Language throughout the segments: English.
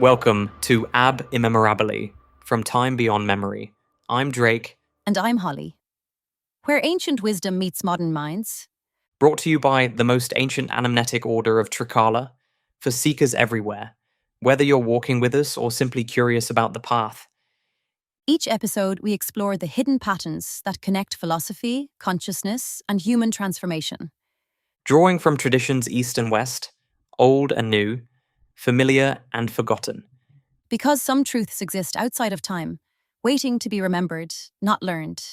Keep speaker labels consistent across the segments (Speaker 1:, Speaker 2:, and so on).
Speaker 1: Welcome to Ab Immemorabili, from time beyond memory. I'm Drake.
Speaker 2: And I'm Holly. Where ancient wisdom meets modern minds.
Speaker 1: Brought to you by the most ancient anamnetic order of Trikala, for seekers everywhere, whether you're walking with us or simply curious about the path.
Speaker 2: Each episode, we explore the hidden patterns that connect philosophy, consciousness, and human transformation.
Speaker 1: Drawing from traditions east and west, old and new, familiar and forgotten.
Speaker 2: Because some truths exist outside of time, waiting to be remembered, not learned.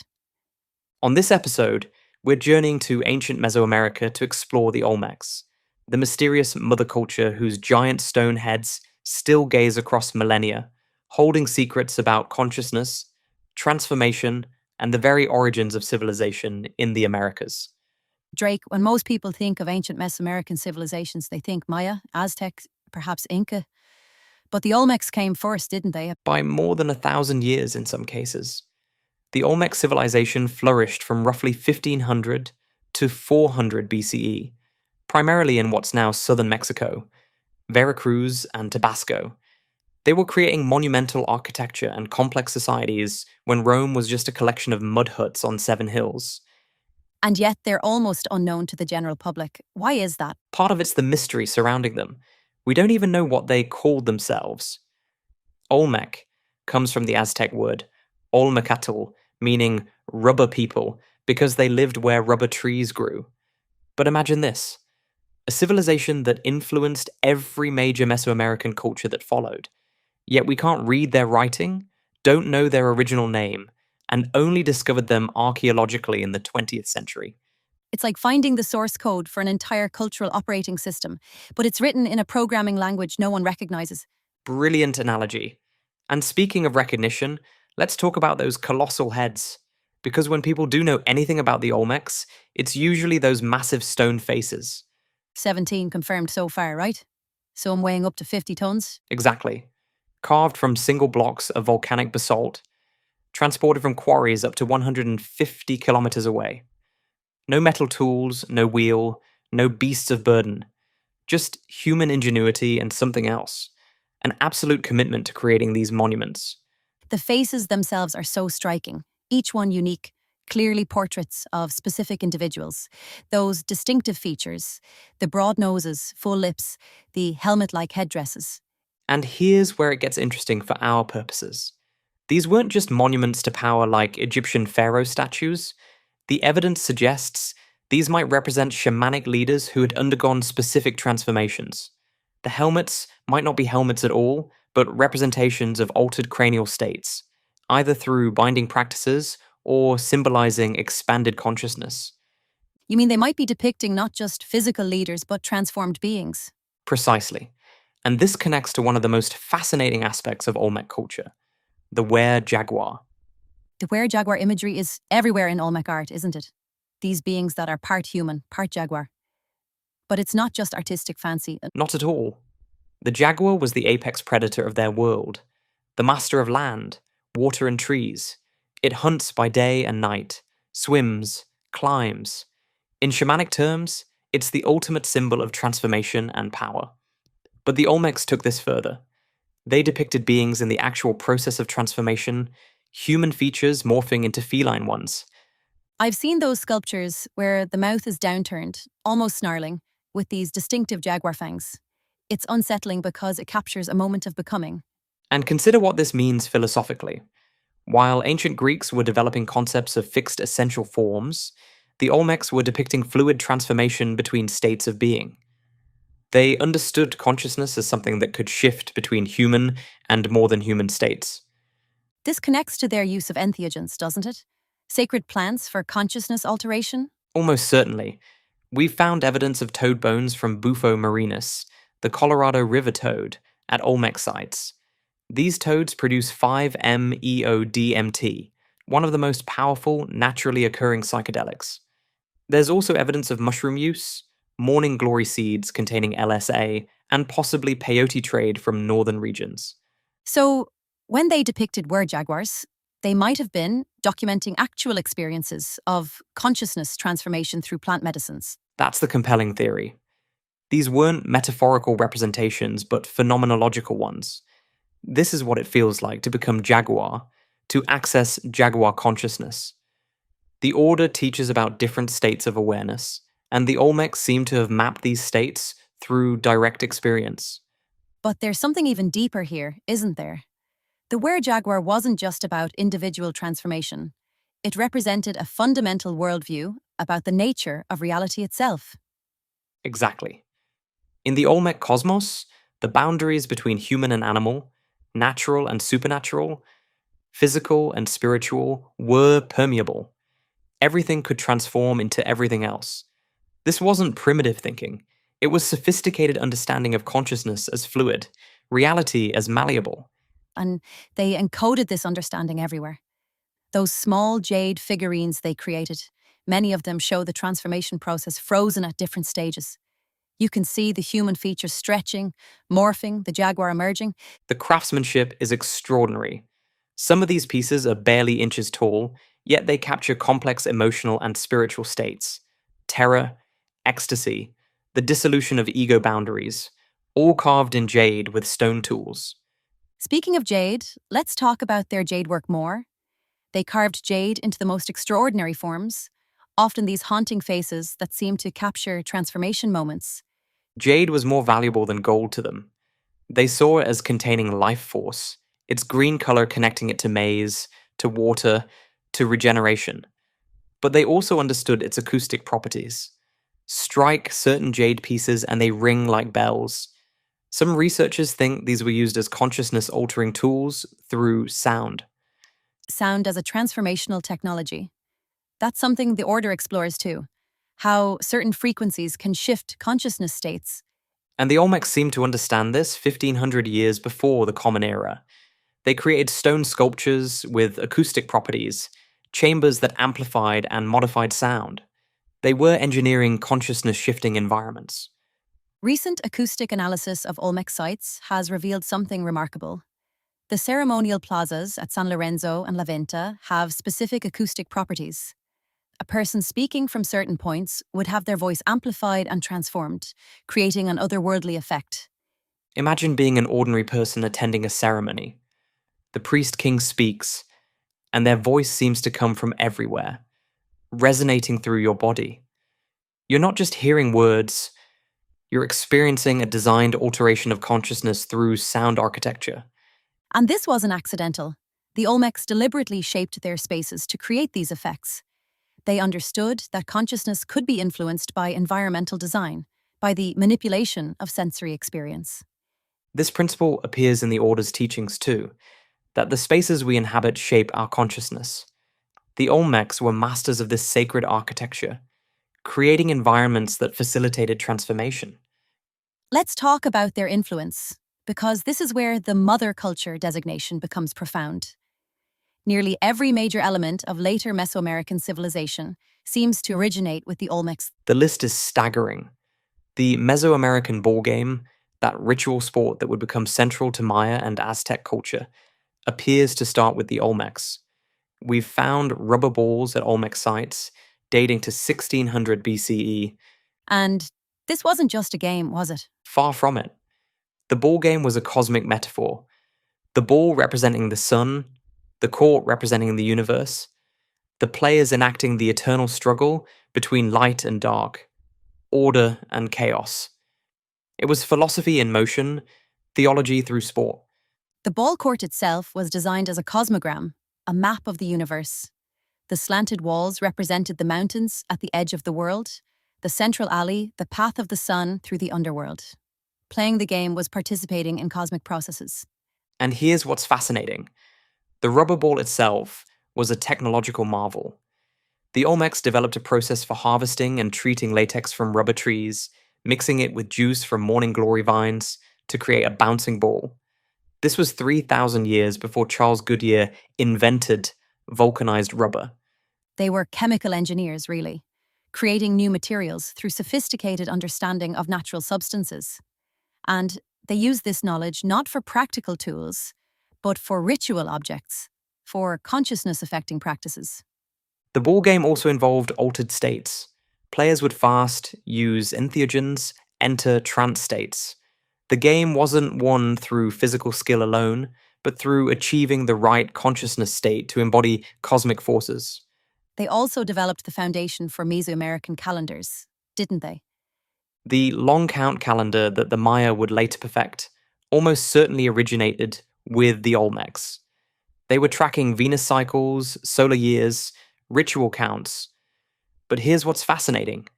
Speaker 1: On this episode, we're journeying to ancient Mesoamerica to explore the Olmecs, the mysterious mother culture whose giant stone heads still gaze across millennia, holding secrets about consciousness, transformation, and the very origins of civilization in the Americas.
Speaker 2: Drake, when most people think of ancient Mesoamerican civilizations, they think Maya, Aztec, perhaps Inca. But the Olmecs came first, didn't they?
Speaker 1: By more than 1,000 years in some cases. The Olmec civilization flourished from roughly 1500 to 400 BCE, primarily in what's now southern Mexico, Veracruz and Tabasco. They were creating monumental architecture and complex societies when Rome was just a collection of mud huts on 7 hills.
Speaker 2: And yet they're almost unknown to the general public. Why is that?
Speaker 1: Part of it's the mystery surrounding them. We don't even know what they called themselves. Olmec comes from the Aztec word Olmecatl, meaning rubber people, because they lived where rubber trees grew. But imagine this, a civilization that influenced every major Mesoamerican culture that followed. Yet we can't read their writing, don't know their original name, and only discovered them archaeologically in the 20th century.
Speaker 2: It's like finding the source code for an entire cultural operating system, but it's written in a programming language no one recognizes.
Speaker 1: Brilliant analogy. And speaking of recognition, let's talk about those colossal heads. Because when people do know anything about the Olmecs, it's usually those massive stone faces.
Speaker 2: 17 confirmed so far, right? Some weighing up to 50 tons.
Speaker 1: Exactly. Carved from single blocks of volcanic basalt, transported from quarries up to 150 kilometers away. No metal tools, no wheel, no beasts of burden. Just human ingenuity and something else. An absolute commitment to creating these monuments.
Speaker 2: The faces themselves are so striking, each one unique, clearly portraits of specific individuals. Those distinctive features, the broad noses, full lips, the helmet-like headdresses.
Speaker 1: And here's where it gets interesting for our purposes. These weren't just monuments to power like Egyptian pharaoh statues. The evidence suggests these might represent shamanic leaders who had undergone specific transformations. The helmets might not be helmets at all, but representations of altered cranial states, either through binding practices or symbolizing expanded consciousness.
Speaker 2: You mean they might be depicting not just physical leaders, but transformed beings?
Speaker 1: Precisely. And this connects to one of the most fascinating aspects of Olmec culture, the Were-jaguar.
Speaker 2: The Were-jaguar imagery is everywhere in Olmec art, isn't it? These beings that are part human, part jaguar. But it's not just artistic fancy.
Speaker 1: Not at all. The jaguar was the apex predator of their world, the master of land, water and trees. It hunts by day and night, swims, climbs. In shamanic terms, it's the ultimate symbol of transformation and power. But the Olmecs took this further. They depicted beings in the actual process of transformation, human features morphing into feline ones.
Speaker 2: I've seen those sculptures where the mouth is downturned, almost snarling, with these distinctive jaguar fangs. It's unsettling because it captures a moment of becoming.
Speaker 1: And consider what this means philosophically. While ancient Greeks were developing concepts of fixed essential forms, the Olmecs were depicting fluid transformation between states of being. They understood consciousness as something that could shift between human and more than human states.
Speaker 2: This connects to their use of entheogens, doesn't it? Sacred plants for consciousness alteration?
Speaker 1: Almost certainly. We've found evidence of toad bones from Bufo marinus, the Colorado River toad, at Olmec sites. These toads produce 5-MeO-DMT, one of the most powerful, naturally occurring psychedelics. There's also evidence of mushroom use, morning glory seeds containing LSA, and possibly peyote trade from northern regions.
Speaker 2: So, when they depicted were-jaguars, they might have been documenting actual experiences of consciousness transformation through plant medicines.
Speaker 1: That's the compelling theory. These weren't metaphorical representations, but phenomenological ones. This is what it feels like to become jaguar, to access jaguar consciousness. The order teaches about different states of awareness, and the Olmecs seem to have mapped these states through direct experience.
Speaker 2: But there's something even deeper here, isn't there? The Were-jaguar wasn't just about individual transformation. It represented a fundamental worldview about the nature of reality itself.
Speaker 1: Exactly. In the Olmec cosmos, the boundaries between human and animal, natural and supernatural, physical and spiritual, were permeable. Everything could transform into everything else. This wasn't primitive thinking. It was sophisticated understanding of consciousness as fluid, reality as malleable.
Speaker 2: And they encoded this understanding everywhere. Those small jade figurines they created, many of them show the transformation process frozen at different stages. You can see the human features stretching, morphing, the jaguar emerging.
Speaker 1: The craftsmanship is extraordinary. Some of these pieces are barely inches tall, yet they capture complex emotional and spiritual states. Terror, ecstasy, the dissolution of ego boundaries, all carved in jade with stone tools.
Speaker 2: Speaking of jade, let's talk about their jade work more. They carved jade into the most extraordinary forms, often these haunting faces that seem to capture transformation moments.
Speaker 1: Jade was more valuable than gold to them. They saw it as containing life force, its green color connecting it to maize, to water, to regeneration. But they also understood its acoustic properties. Strike certain jade pieces and they ring like bells. Some researchers think these were used as consciousness altering tools through sound.
Speaker 2: Sound as a transformational technology. That's something the Order explores too. How certain frequencies can shift consciousness states.
Speaker 1: And the Olmecs seemed to understand this 1500 years before the Common Era. They created stone sculptures with acoustic properties, chambers that amplified and modified sound. They were engineering consciousness shifting environments.
Speaker 2: Recent acoustic analysis of Olmec sites has revealed something remarkable. The ceremonial plazas at San Lorenzo and La Venta have specific acoustic properties. A person speaking from certain points would have their voice amplified and transformed, creating an otherworldly effect.
Speaker 1: Imagine being an ordinary person attending a ceremony. The priest king speaks, and their voice seems to come from everywhere, resonating through your body. You're not just hearing words, you're experiencing a designed alteration of consciousness through sound architecture.
Speaker 2: And this wasn't accidental. The Olmecs deliberately shaped their spaces to create these effects. They understood that consciousness could be influenced by environmental design, by the manipulation of sensory experience.
Speaker 1: This principle appears in the Order's teachings too, that the spaces we inhabit shape our consciousness. The Olmecs were masters of this sacred architecture, creating environments that facilitated transformation.
Speaker 2: Let's talk about their influence, because this is where the mother culture designation becomes profound. Nearly every major element of later Mesoamerican civilization seems to originate with the Olmecs.
Speaker 1: The list is staggering. The Mesoamerican ballgame, that ritual sport that would become central to Maya and Aztec culture, appears to start with the Olmecs. We've found rubber balls at Olmec sites dating to 1600 BCE.
Speaker 2: And this wasn't just a game, was it?
Speaker 1: Far from it. The ball game was a cosmic metaphor. The ball representing the sun, the court representing the universe, the players enacting the eternal struggle between light and dark, order and chaos. It was philosophy in motion, theology through sport.
Speaker 2: The ball court itself was designed as a cosmogram, a map of the universe. The slanted walls represented the mountains at the edge of the world, the central alley, the path of the sun through the underworld. Playing the game was participating in cosmic processes.
Speaker 1: And here's what's fascinating. The rubber ball itself was a technological marvel. The Olmecs developed a process for harvesting and treating latex from rubber trees, mixing it with juice from morning glory vines to create a bouncing ball. This was 3,000 years before Charles Goodyear invented vulcanized rubber.
Speaker 2: They were chemical engineers, really, creating new materials through sophisticated understanding of natural substances. And they used this knowledge not for practical tools, but for ritual objects, for consciousness-affecting practices.
Speaker 1: The ball game also involved altered states. Players would fast, use entheogens, enter trance states. The game wasn't won through physical skill alone, but through achieving the right consciousness state to embody cosmic forces.
Speaker 2: They also developed the foundation for Mesoamerican calendars, didn't they?
Speaker 1: The long count calendar that the Maya would later perfect almost certainly originated with the Olmecs. They were tracking Venus cycles, solar years, ritual counts. But here's what's fascinating.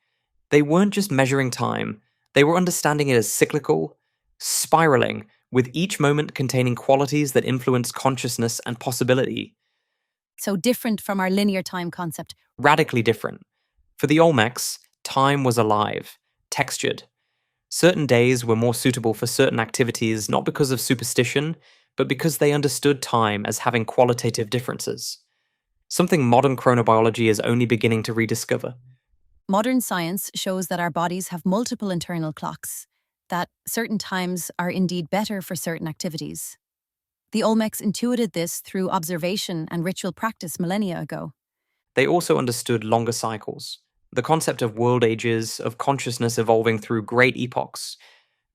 Speaker 1: They weren't just measuring time, they were understanding it as cyclical, spiraling, with each moment containing qualities that influence consciousness and possibility.
Speaker 2: So different from our linear time concept.
Speaker 1: Radically different. For the Olmecs, time was alive, textured. Certain days were more suitable for certain activities not because of superstition, but because they understood time as having qualitative differences. Something modern chronobiology is only beginning to rediscover.
Speaker 2: Modern science shows that our bodies have multiple internal clocks, that certain times are indeed better for certain activities. The Olmecs intuited this through observation and ritual practice millennia ago.
Speaker 1: They also understood longer cycles, the concept of world ages, of consciousness evolving through great epochs.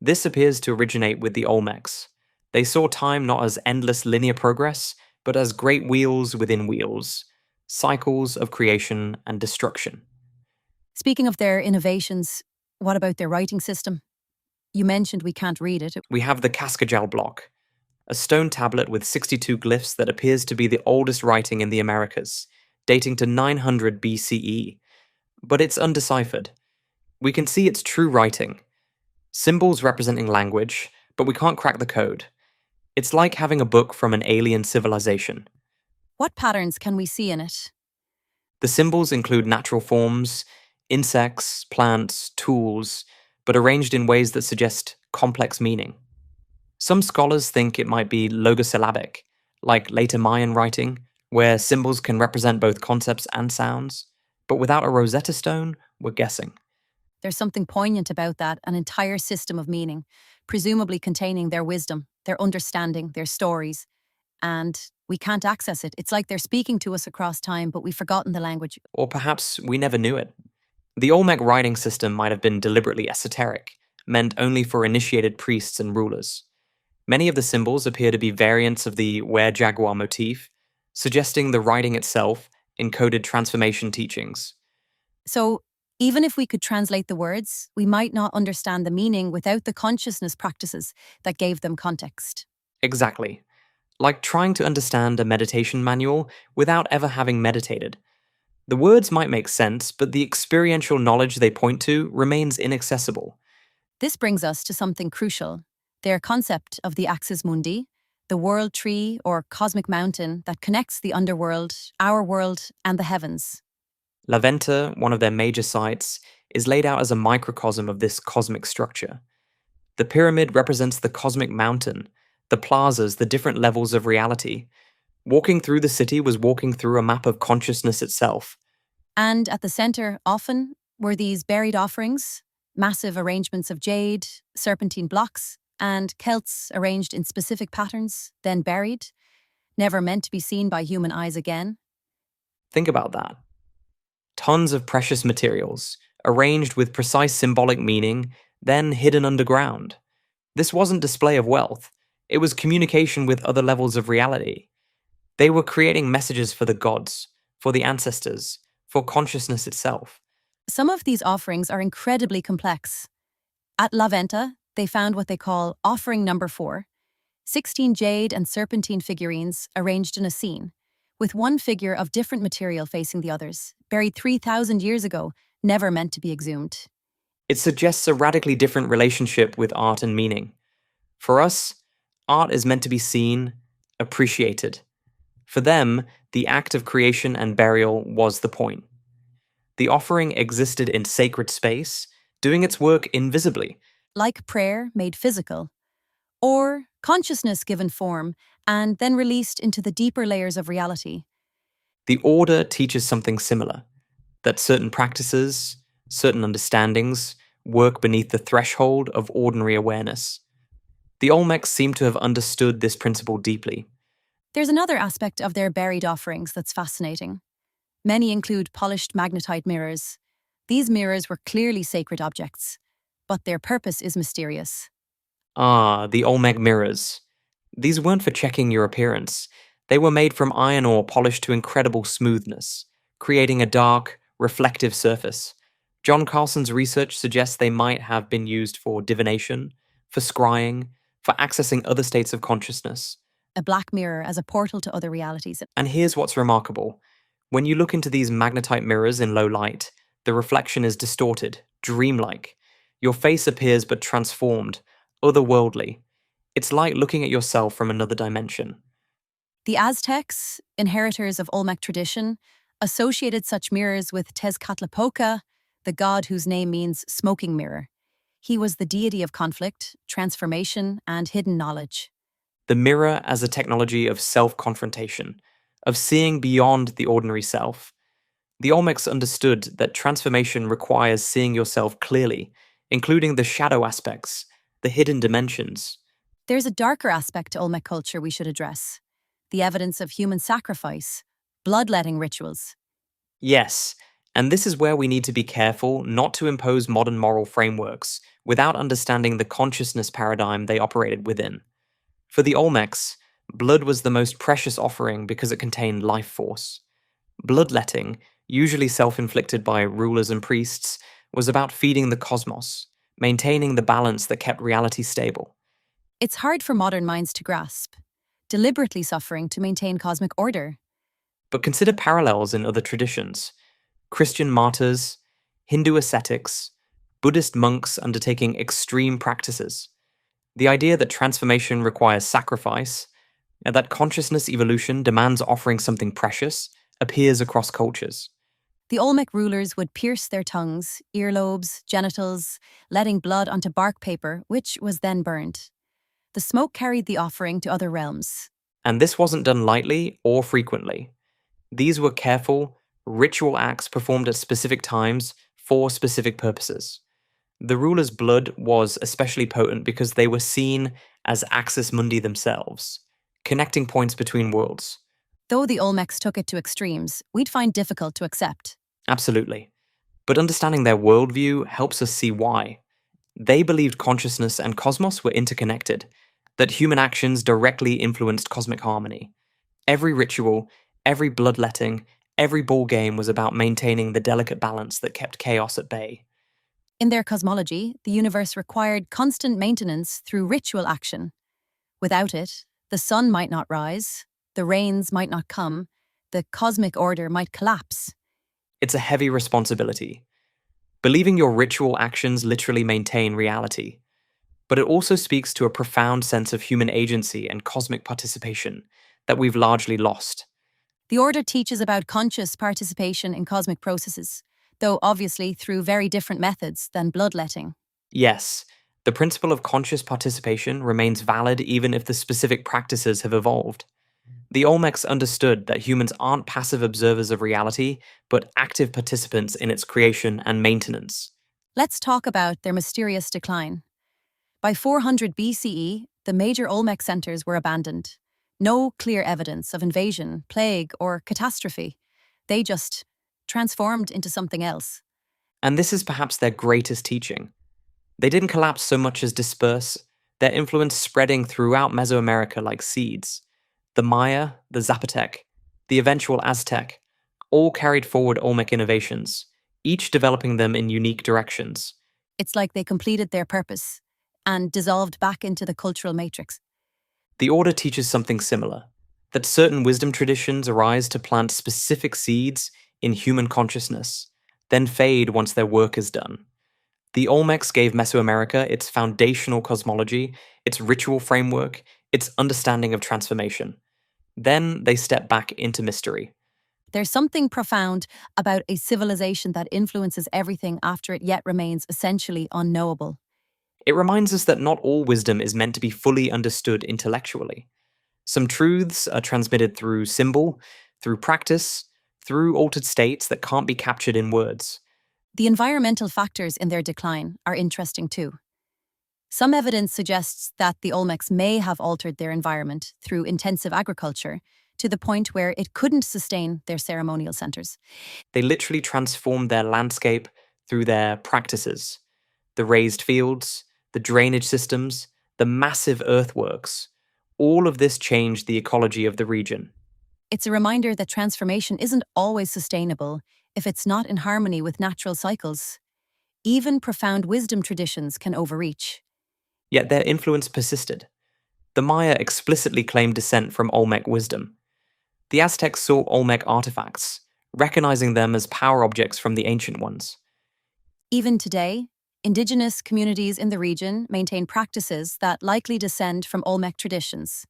Speaker 1: This appears to originate with the Olmecs. They saw time not as endless linear progress, but as great wheels within wheels, cycles of creation and destruction.
Speaker 2: Speaking of their innovations, what about their writing system? You mentioned we can't read it.
Speaker 1: We have the Cascajal block, a stone tablet with 62 glyphs that appears to be the oldest writing in the Americas, dating to 900 BCE. But it's undeciphered. We can see its true writing. Symbols representing language, but we can't crack the code. It's like having a book from an alien civilization.
Speaker 2: What patterns can we see in it?
Speaker 1: The symbols include natural forms, insects, plants, tools, but arranged in ways that suggest complex meaning. Some scholars think it might be logosyllabic, like later Mayan writing, where symbols can represent both concepts and sounds, but without a Rosetta Stone, we're guessing.
Speaker 2: There's something poignant about that, an entire system of meaning, presumably containing their wisdom, their understanding, their stories, and we can't access it. It's like they're speaking to us across time, but we've forgotten the language.
Speaker 1: Or perhaps we never knew it. The Olmec writing system might have been deliberately esoteric, meant only for initiated priests and rulers. Many of the symbols appear to be variants of the Were-jaguar motif, suggesting the writing itself encoded transformation teachings.
Speaker 2: So, even if we could translate the words, we might not understand the meaning without the consciousness practices that gave them context.
Speaker 1: Exactly. Like trying to understand a meditation manual without ever having meditated. The words might make sense, but the experiential knowledge they point to remains inaccessible.
Speaker 2: This brings us to something crucial, their concept of the axis mundi, the world tree or cosmic mountain that connects the underworld, our world, and the heavens.
Speaker 1: La Venta, one of their major sites, is laid out as a microcosm of this cosmic structure. The pyramid represents the cosmic mountain, the plazas, the different levels of reality. Walking through the city was walking through a map of consciousness itself.
Speaker 2: And at the center, often, were these buried offerings, massive arrangements of jade, serpentine blocks, and celts arranged in specific patterns, then buried, never meant to be seen by human eyes again.
Speaker 1: Think about that. Tons of precious materials, arranged with precise symbolic meaning, then hidden underground. This wasn't display of wealth, it was communication with other levels of reality. They were creating messages for the gods, for the ancestors, for consciousness itself.
Speaker 2: Some of these offerings are incredibly complex. At La Venta, they found what they call offering number 4, 16 jade and serpentine figurines arranged in a scene, with one figure of different material facing the others, buried 3,000 years ago, never meant to be exhumed.
Speaker 1: It suggests a radically different relationship with art and meaning. For us, art is meant to be seen, appreciated. For them, the act of creation and burial was the point. The offering existed in sacred space, doing its work invisibly.
Speaker 2: Like prayer made physical, or consciousness given form and then released into the deeper layers of reality.
Speaker 1: The order teaches something similar, that certain practices, certain understandings, work beneath the threshold of ordinary awareness. The Olmecs seem to have understood this principle deeply.
Speaker 2: There's another aspect of their buried offerings that's fascinating. Many include polished magnetite mirrors. These mirrors were clearly sacred objects, but their purpose is mysterious.
Speaker 1: Ah, the Olmec mirrors. These weren't for checking your appearance. They were made from iron ore polished to incredible smoothness, creating a dark, reflective surface. John Carlson's research suggests they might have been used for divination, for scrying, for accessing other states of consciousness.
Speaker 2: A black mirror as a portal to other realities.
Speaker 1: And here's what's remarkable. When you look into these magnetite mirrors in low light, the reflection is distorted, dreamlike. Your face appears but transformed, otherworldly. It's like looking at yourself from another dimension.
Speaker 2: The Aztecs, inheritors of Olmec tradition, associated such mirrors with Tezcatlipoca, the god whose name means smoking mirror. He was the deity of conflict, transformation, and hidden knowledge.
Speaker 1: The mirror as a technology of self-confrontation, of seeing beyond the ordinary self. The Olmecs understood that transformation requires seeing yourself clearly, including the shadow aspects, the hidden dimensions.
Speaker 2: There's a darker aspect to Olmec culture we should address: the evidence of human sacrifice, bloodletting rituals.
Speaker 1: Yes, and this is where we need to be careful not to impose modern moral frameworks without understanding the consciousness paradigm they operated within. For the Olmecs, blood was the most precious offering because it contained life force. Bloodletting, usually self-inflicted by rulers and priests, was about feeding the cosmos, maintaining the balance that kept reality stable.
Speaker 2: It's hard for modern minds to grasp, deliberately suffering to maintain cosmic order.
Speaker 1: But consider parallels in other traditions. Christian martyrs, Hindu ascetics, Buddhist monks undertaking extreme practices. The idea that transformation requires sacrifice, and that consciousness evolution demands offering something precious, appears across cultures.
Speaker 2: The Olmec rulers would pierce their tongues, earlobes, genitals, letting blood onto bark paper, which was then burned. The smoke carried the offering to other realms.
Speaker 1: And this wasn't done lightly or frequently. These were careful, ritual acts performed at specific times for specific purposes. The ruler's blood was especially potent because they were seen as axis mundi themselves, connecting points between worlds.
Speaker 2: Though the Olmecs took it to extremes, we'd find difficult to accept.
Speaker 1: Absolutely. But understanding their worldview helps us see why. They believed consciousness and cosmos were interconnected, that human actions directly influenced cosmic harmony. Every ritual, every bloodletting, every ball game was about maintaining the delicate balance that kept chaos at bay.
Speaker 2: In their cosmology, the universe required constant maintenance through ritual action. Without it, the sun might not rise, the rains might not come, the cosmic order might collapse.
Speaker 1: It's a heavy responsibility. Believing your ritual actions literally maintain reality. But it also speaks to a profound sense of human agency and cosmic participation that we've largely lost.
Speaker 2: The order teaches about conscious participation in cosmic processes, though obviously through very different methods than bloodletting.
Speaker 1: Yes, the principle of conscious participation remains valid even if the specific practices have evolved. The Olmecs understood that humans aren't passive observers of reality, but active participants in its creation and maintenance.
Speaker 2: Let's talk about their mysterious decline. By 400 BCE, the major Olmec centers were abandoned. No clear evidence of invasion, plague, or catastrophe. They just transformed into something else.
Speaker 1: And this is perhaps their greatest teaching. They didn't collapse so much as disperse, their influence spreading throughout Mesoamerica like seeds. The Maya, the Zapotec, the eventual Aztec, all carried forward Olmec innovations, each developing them in unique directions.
Speaker 2: It's like they completed their purpose and dissolved back into the cultural matrix.
Speaker 1: The order teaches something similar, that certain wisdom traditions arise to plant specific seeds in human consciousness, then fade once their work is done. The Olmecs gave Mesoamerica its foundational cosmology, its ritual framework, its understanding of transformation. Then they step back into mystery.
Speaker 2: There's something profound about a civilization that influences everything after it yet remains essentially unknowable.
Speaker 1: It reminds us that not all wisdom is meant to be fully understood intellectually. Some truths are transmitted through symbol, through practice, through altered states that can't be captured in words.
Speaker 2: The environmental factors in their decline are interesting too. Some evidence suggests that the Olmecs may have altered their environment through intensive agriculture to the point where it couldn't sustain their ceremonial centers.
Speaker 1: They literally transformed their landscape through their practices. The raised fields, the drainage systems, the massive earthworks. All of this changed the ecology of the region.
Speaker 2: It's a reminder that transformation isn't always sustainable if it's not in harmony with natural cycles. Even profound wisdom traditions can overreach.
Speaker 1: Yet their influence persisted. The Maya explicitly claimed descent from Olmec wisdom. The Aztecs saw Olmec artifacts, recognizing them as power objects from the ancient ones.
Speaker 2: Even today, indigenous communities in the region maintain practices that likely descend from Olmec traditions.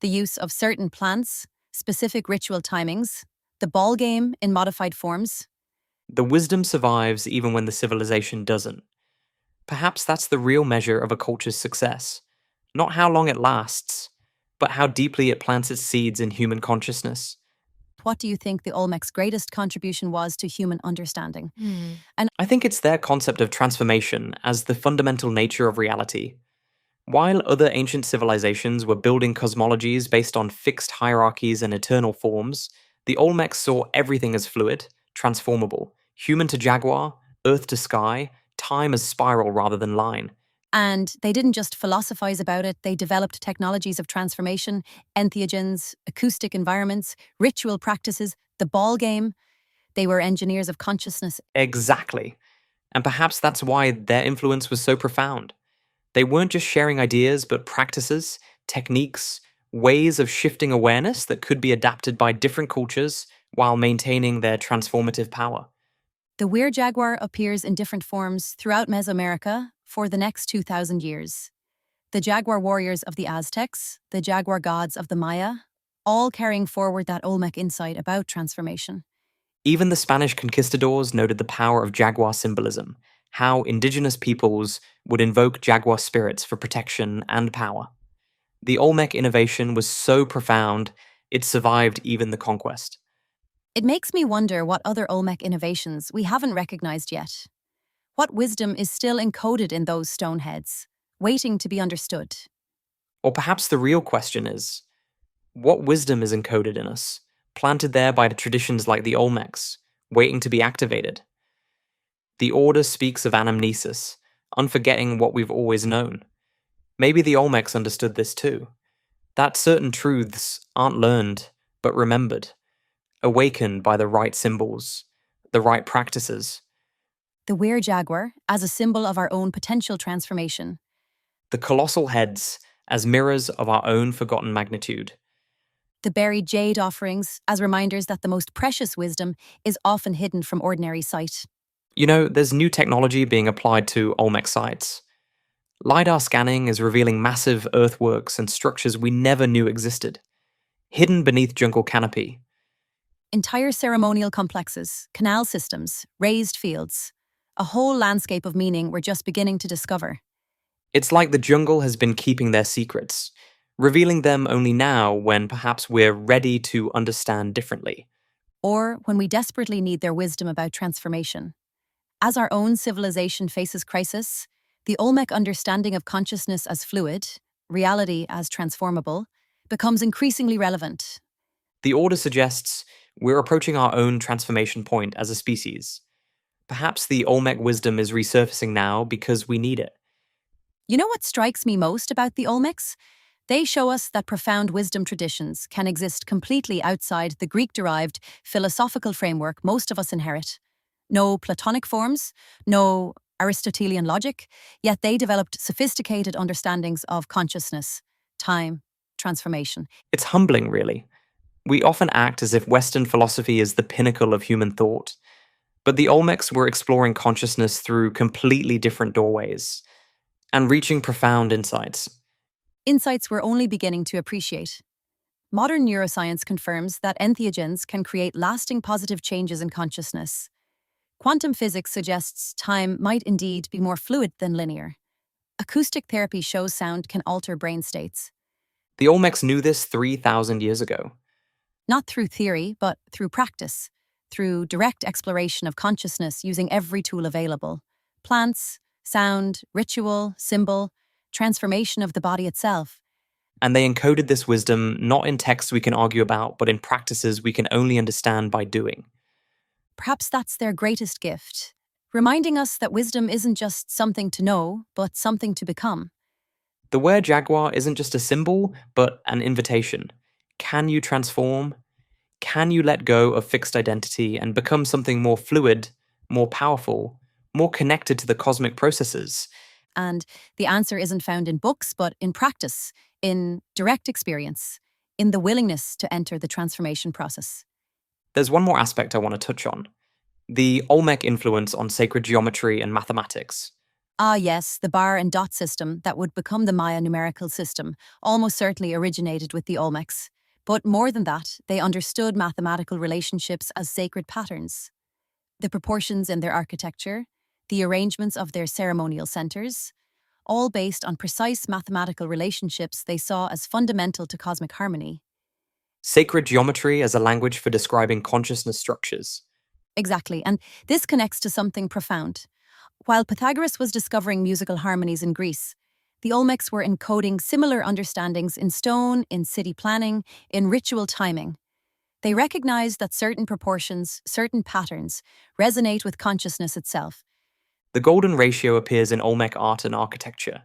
Speaker 2: The use of certain plants, specific ritual timings, the ballgame in modified forms.
Speaker 1: The wisdom survives even when the civilization doesn't. Perhaps that's the real measure of a culture's success. Not how long it lasts, but how deeply it plants its seeds in human consciousness.
Speaker 2: What do you think the Olmecs' greatest contribution was to human understanding?
Speaker 1: I think it's their concept of transformation as the fundamental nature of reality. While other ancient civilizations were building cosmologies based on fixed hierarchies and eternal forms, the Olmecs saw everything as fluid, transformable, human to jaguar, earth to sky, time as spiral rather than line.
Speaker 2: And they didn't just philosophize about it, they developed technologies of transformation, entheogens, acoustic environments, ritual practices, the ball game. They were engineers of consciousness.
Speaker 1: Exactly. And perhaps that's why their influence was so profound. They weren't just sharing ideas, but practices, techniques, ways of shifting awareness that could be adapted by different cultures while maintaining their transformative power.
Speaker 2: The Were-jaguar appears in different forms throughout Mesoamerica for the next 2,000 years. The jaguar warriors of the Aztecs, the jaguar gods of the Maya, all carrying forward that Olmec insight about transformation.
Speaker 1: Even the Spanish conquistadors noted the power of jaguar symbolism, how indigenous peoples would invoke jaguar spirits for protection and power. The Olmec innovation was so profound, it survived even the conquest.
Speaker 2: It makes me wonder what other Olmec innovations we haven't recognized yet. What wisdom is still encoded in those stone heads, waiting to be understood?
Speaker 1: Or perhaps the real question is, what wisdom is encoded in us, planted there by traditions like the Olmecs, waiting to be activated? The order speaks of anamnesis, unforgetting what we've always known. Maybe the Olmecs understood this too, that certain truths aren't learned, but remembered, awakened by the right symbols, the right practices.
Speaker 2: The Were-jaguar as a symbol of our own potential transformation.
Speaker 1: The colossal heads as mirrors of our own forgotten magnitude.
Speaker 2: The buried jade offerings as reminders that the most precious wisdom is often hidden from ordinary sight.
Speaker 1: You know, there's new technology being applied to Olmec sites. LiDAR scanning is revealing massive earthworks and structures we never knew existed, hidden beneath jungle canopy.
Speaker 2: Entire ceremonial complexes, canal systems, raised fields. A whole landscape of meaning we're just beginning to discover.
Speaker 1: It's like the jungle has been keeping their secrets, revealing them only now when perhaps we're ready to understand differently.
Speaker 2: Or when we desperately need their wisdom about transformation. As our own civilization faces crisis, the Olmec understanding of consciousness as fluid, reality as transformable, becomes increasingly relevant.
Speaker 1: The order suggests we're approaching our own transformation point as a species. Perhaps the Olmec wisdom is resurfacing now because we need it.
Speaker 2: You know what strikes me most about the Olmecs? They show us that profound wisdom traditions can exist completely outside the Greek-derived philosophical framework most of us inherit. No Platonic forms, no Aristotelian logic, yet they developed sophisticated understandings of consciousness, time, transformation.
Speaker 1: It's humbling, really. We often act as if Western philosophy is the pinnacle of human thought, but the Olmecs were exploring consciousness through completely different doorways and reaching profound insights.
Speaker 2: Insights we're only beginning to appreciate. Modern neuroscience confirms that entheogens can create lasting positive changes in consciousness. Quantum physics suggests time might indeed be more fluid than linear. Acoustic therapy shows sound can alter brain states.
Speaker 1: The Olmecs knew this 3,000 years ago.
Speaker 2: Not through theory, but through practice, through direct exploration of consciousness using every tool available. Plants, sound, ritual, symbol, transformation of the body itself.
Speaker 1: And they encoded this wisdom not in texts we can argue about, but in practices we can only understand by doing.
Speaker 2: Perhaps that's their greatest gift, reminding us that wisdom isn't just something to know, but something to become.
Speaker 1: The Were-jaguar isn't just a symbol, but an invitation. Can you transform? Can you let go of fixed identity and become something more fluid, more powerful, more connected to the cosmic processes?
Speaker 2: And the answer isn't found in books, but in practice, in direct experience, in the willingness to enter the transformation process.
Speaker 1: There's one more aspect I want to touch on: the Olmec influence on sacred geometry and mathematics.
Speaker 2: Ah, yes, the bar and dot system that would become the Maya numerical system almost certainly originated with the Olmecs. But more than that, they understood mathematical relationships as sacred patterns. The proportions in their architecture, the arrangements of their ceremonial centers, all based on precise mathematical relationships they saw as fundamental to cosmic harmony.
Speaker 1: Sacred geometry as a language for describing consciousness structures.
Speaker 2: Exactly, and this connects to something profound. While Pythagoras was discovering musical harmonies in Greece, the Olmecs were encoding similar understandings in stone, in city planning, in ritual timing. They recognized that certain proportions, certain patterns, resonate with consciousness itself.
Speaker 1: The golden ratio appears in Olmec art and architecture.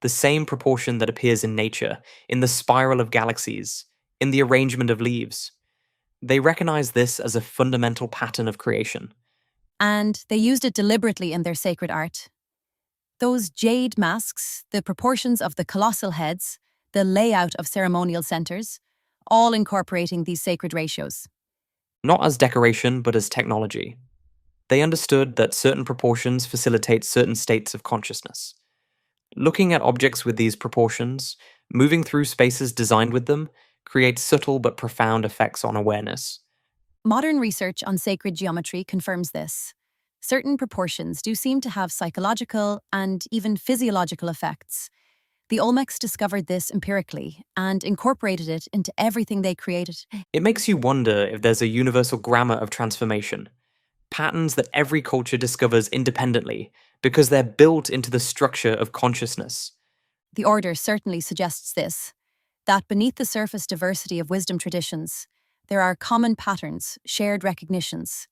Speaker 1: The same proportion that appears in nature, in the spiral of galaxies, in the arrangement of leaves. They recognize this as a fundamental pattern of creation.
Speaker 2: And they used it deliberately in their sacred art. Those jade masks, the proportions of the colossal heads, the layout of ceremonial centers, all incorporating these sacred ratios.
Speaker 1: Not as decoration, but as technology. They understood that certain proportions facilitate certain states of consciousness. Looking at objects with these proportions, moving through spaces designed with them, creates subtle but profound effects on awareness.
Speaker 2: Modern research on sacred geometry confirms this. Certain proportions do seem to have psychological and even physiological effects. The Olmecs discovered this empirically and incorporated it into everything they created.
Speaker 1: It makes you wonder if there's a universal grammar of transformation, patterns that every culture discovers independently because they're built into the structure of consciousness.
Speaker 2: The order certainly suggests this, that beneath the surface diversity of wisdom traditions, there are common patterns, shared recognitions.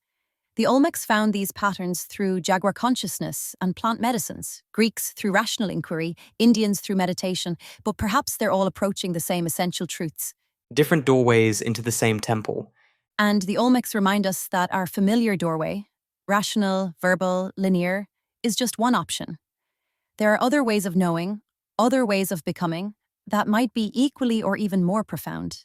Speaker 2: The Olmecs found these patterns through jaguar consciousness and plant medicines, Greeks through rational inquiry, Indians through meditation, but perhaps they're all approaching the same essential truths.
Speaker 1: Different doorways into the same temple.
Speaker 2: And the Olmecs remind us that our familiar doorway, rational, verbal, linear, is just one option. There are other ways of knowing, other ways of becoming, that might be equally or even more profound.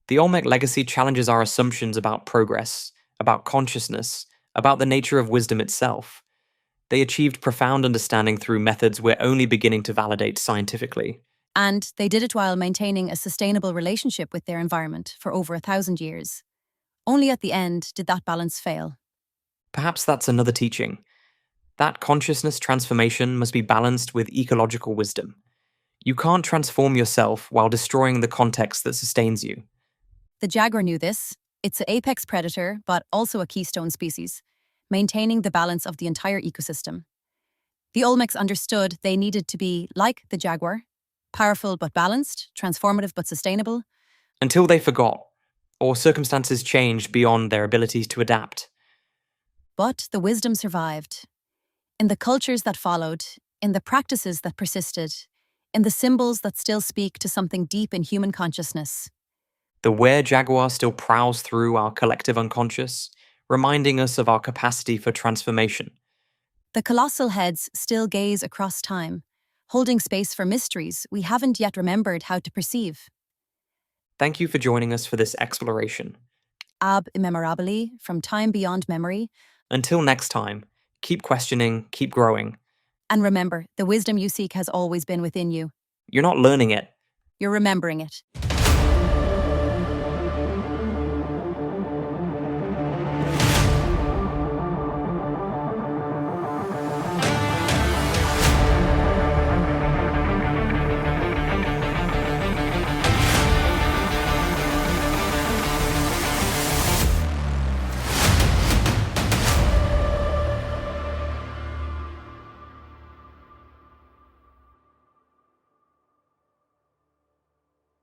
Speaker 1: The Olmec legacy challenges our assumptions about progress, about consciousness, about the nature of wisdom itself. They achieved profound understanding through methods we're only beginning to validate scientifically.
Speaker 2: And they did it while maintaining a sustainable relationship with their environment for over 1,000 years. Only at the end did that balance fail.
Speaker 1: Perhaps that's another teaching. That consciousness transformation must be balanced with ecological wisdom. You can't transform yourself while destroying the context that sustains you.
Speaker 2: The jaguar knew this. It's an apex predator, but also a keystone species, maintaining the balance of the entire ecosystem. The Olmecs understood they needed to be like the jaguar, powerful but balanced, transformative but sustainable.
Speaker 1: Until they forgot, or circumstances changed beyond their ability to adapt.
Speaker 2: But the wisdom survived. In the cultures that followed, in the practices that persisted, in the symbols that still speak to something deep in human consciousness.
Speaker 1: The were-jaguar still prowls through our collective unconscious, reminding us of our capacity for transformation.
Speaker 2: The colossal heads still gaze across time, holding space for mysteries we haven't yet remembered how to perceive.
Speaker 1: Thank you for joining us for this exploration.
Speaker 2: Ab immemorabili, from time beyond memory.
Speaker 1: Until next time, keep questioning, keep growing.
Speaker 2: And remember, the wisdom you seek has always been within you.
Speaker 1: You're not learning it.
Speaker 2: You're remembering it.